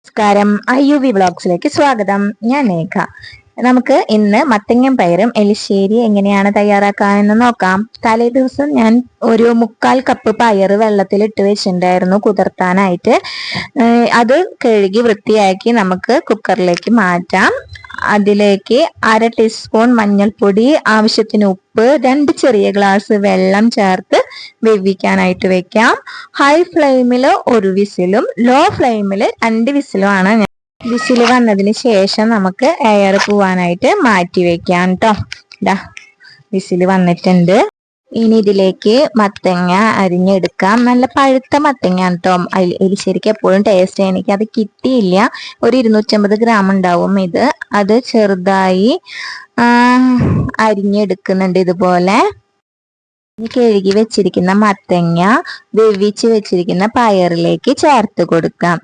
നമസ്കാരം, IUV വ്ളോഗ്സിലേക്ക് സ്വാഗതം. ഞാൻ നേഖ. നമുക്ക് ഇന്ന് മത്തങ്ങയും പയറും എലിശ്ശേരി എങ്ങനെയാണ് തയ്യാറാക്കാമെന്ന് നോക്കാം. തലേ ദിവസം ഞാൻ ഒരു 1/4 കപ്പ് പയറ് വെള്ളത്തിലിട്ട് വെച്ചിട്ടുണ്ടായിരുന്നു കുതിർത്താനായിട്ട്. അത് കഴുകി വൃത്തിയാക്കി നമുക്ക് കുക്കറിലേക്ക് മാറ്റാം. അതിലേക്ക് 1/2 ടീസ്പൂൺ മഞ്ഞൾപ്പൊടി, ആവശ്യത്തിന് ഉപ്പ്, 2 ചെറിയ ഗ്ലാസ് വെള്ളം ചേർത്ത് വേവിക്കാനായിട്ട് വെക്കാം. ഹൈ ഫ്ലെയിമിൽ 1 വിസിലും ലോ ഫ്ലെയിമിൽ 2 വിസിലും ആണ്. വിസിൽ വന്നതിന് ശേഷം നമുക്ക് എയർ പോവാനായിട്ട് മാറ്റി വെക്കാം കേട്ടോ. വിസിൽ വന്നിട്ടുണ്ട്. ഇനി ഇതിലേക്ക് മത്തങ്ങ അരിഞ്ഞെടുക്കാം. നല്ല പഴുത്ത മത്തങ്ങ കേട്ടോ. എലിശ്ശേരിക്ക് എപ്പോഴും ടേസ്റ്റ്. എനിക്ക് അത് കിട്ടിയില്ല. ഒരു 250 ഗ്രാം ഉണ്ടാവും ഇത്. അത് ചെറുതായി അരിഞ്ഞെടുക്കുന്നുണ്ട് ഇതുപോലെ. കഴുകി വെച്ചിരിക്കുന്ന മത്തങ്ങ വേവിച്ച് വെച്ചിരിക്കുന്ന പയറിലേക്ക് ചേർത്ത് കൊടുക്കാം.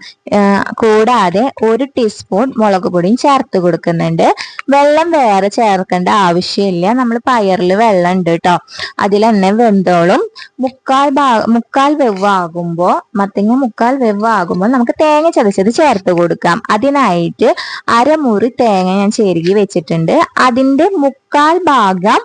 കൂടാതെ 1 ടീസ്പൂൺ മുളക് പൊടിയും ചേർത്ത് കൊടുക്കുന്നുണ്ട്. വെള്ളം വേറെ ചേർക്കേണ്ട ആവശ്യമില്ല. നമ്മൾ പയറിൽ വെള്ളം ഉണ്ട് കേട്ടോ. അതിൽ തന്നെ വെന്തോളും. മുക്കാൽ വെവാകുമ്പോ നമുക്ക് തേങ്ങ ചതച്ചത് ചേർത്ത് കൊടുക്കാം. അതിനായിട്ട് 1/2 മുറി തേങ്ങ ഞാൻ ചെരുകി വെച്ചിട്ടുണ്ട്. അതിന്റെ 1/4 ഭാഗം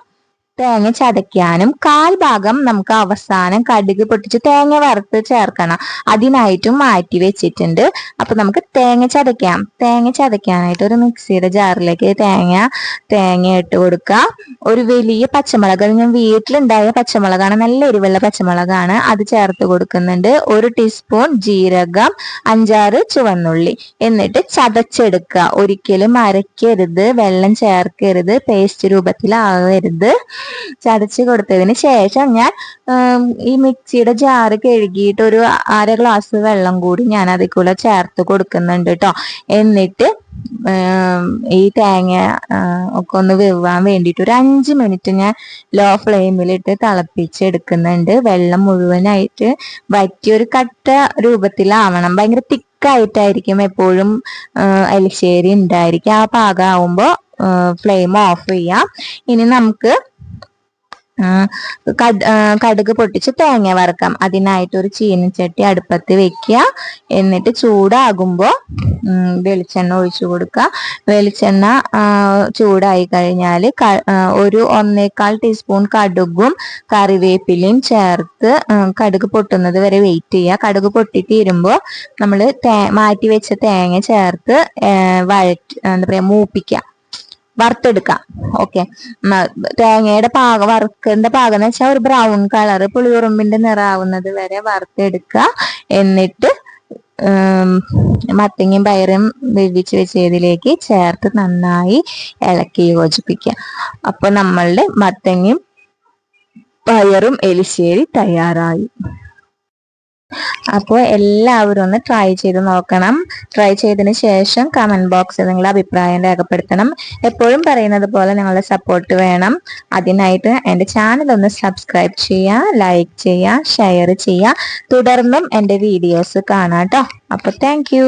തേങ്ങ ചതയ്ക്കാനും 1/4 ഭാഗം നമുക്ക് അവസാനം കടുക് പൊട്ടിച്ച് തേങ്ങ വറുത്ത് ചേർക്കണം. അതിനായിട്ടും മാറ്റി വെച്ചിട്ടുണ്ട്. അപ്പൊ നമുക്ക് തേങ്ങ ചതയ്ക്കാം. തേങ്ങ ചതയ്ക്കാനായിട്ട് ഒരു മിക്സിയുടെ ജാറിലേക്ക് തേങ്ങ ഇട്ട് കൊടുക്കാം. ഒരു വലിയ പച്ചമുളക്, അത് ഞാൻ വീട്ടിലുണ്ടായ പച്ചമുളകാണ്, നല്ല എരിവുള്ള പച്ചമുളകാണ്, അത് ചേർത്ത് കൊടുക്കുന്നുണ്ട്. 1 ടീസ്പൂൺ ജീരകം, 5-6 ചുവന്നുള്ളി. എന്നിട്ട് ചതച്ചെടുക്കുക. ഒരിക്കലും അരയ്ക്കരുത്, വെള്ളം ചേർക്കരുത്, പേസ്റ്റ് രൂപത്തിലാവരുത്. ചതച്ച് കൊടുത്തതിന് ശേഷം ഞാൻ ഈ മിക്സിയുടെ ജാറ് കഴുകിയിട്ട് ഒരു 1/2 ഗ്ലാസ് വെള്ളം കൂടി ഞാൻ അതിൽ കൂടെ ചേർത്ത് കൊടുക്കുന്നുണ്ട് കേട്ടോ. എന്നിട്ട് ഈ തേങ്ങ ഒക്കെ ഒന്ന് വെവാൻ വേണ്ടിയിട്ട് ഒരു 5 മിനിറ്റ് ഞാൻ ലോ ഫ്ലെയിമിലിട്ട് തിളപ്പിച്ചെടുക്കുന്നുണ്ട്. വെള്ളം മുഴുവനായിട്ട് വറ്റി ഒരു കട്ട രൂപത്തിലാവണം. ഭയങ്കര തിക്കായിട്ടായിരിക്കും എപ്പോഴും എലിശ്ശേരി ഉണ്ടായിരിക്കും. ആ പാകമാവുമ്പോൾ ഫ്ലെയിം ഓഫ് ചെയ്യാം. ഇനി നമുക്ക് കടുക് പൊട്ടിച്ച് തേങ്ങ വറക്കാം. അതിനായിട്ട് ഒരു ചീനച്ചട്ടി അടുപ്പത്ത് വെക്കുക. എന്നിട്ട് ചൂടാകുമ്പോൾ വെളിച്ചെണ്ണ ഒഴിച്ചു കൊടുക്കുക. വെളിച്ചെണ്ണ ചൂടായി കഴിഞ്ഞാൽ ഒരു 1/4 ടീസ്പൂൺ കടുകും കറിവേപ്പിലയും ചേർത്ത് കടുക് പൊട്ടുന്നത് വരെ വെയിറ്റ് ചെയ്യുക. കടുക് പൊട്ടിത്തീരുമ്പോൾ നമ്മൾ മാറ്റി വെച്ച തേങ്ങ ചേർത്ത് മൂപ്പിക്കുക, വറുത്തെടുക്കാം. ഓക്കെ. തേങ്ങയുടെ വറുക്കേണ്ട പാകം എന്ന് വെച്ചാൽ ഒരു ബ്രൗൺ കളർ, പുളിയുറുമ്പിന്റെ നിറാവുന്നത് വരെ വറുത്തെടുക്കുക. എന്നിട്ട് മത്തങ്ങയും പയറും വേവിച്ച് വെച്ചതിലേക്ക് ചേർത്ത് നന്നായി ഇളക്കി യോജിപ്പിക്കുക. അപ്പൊ നമ്മളുടെ മത്തങ്ങയും പയറും എലിശ്ശേരി തയ്യാറായി. അപ്പോൾ എല്ലാവരും ഒന്ന് ട്രൈ ചെയ്ത് നോക്കണം. ട്രൈ ചെയ്തതിന് ശേഷം കമന്റ് ബോക്സിൽ നിങ്ങളുടെ അഭിപ്രായം രേഖപ്പെടുത്തണം. എപ്പോഴും പറയുന്നത് പോലെ നിങ്ങളുടെ സപ്പോർട്ട് വേണം. അതിനായിട്ട് എൻ്റെ ചാനൽ ഒന്ന് സബ്സ്ക്രൈബ് ചെയ്യുക, ലൈക്ക് ചെയ്യുക, ഷെയർ ചെയ്യുക. തുടർന്നും എൻ്റെ വീഡിയോസ് കാണാം കേട്ടോ. അപ്പോൾ താങ്ക് യു.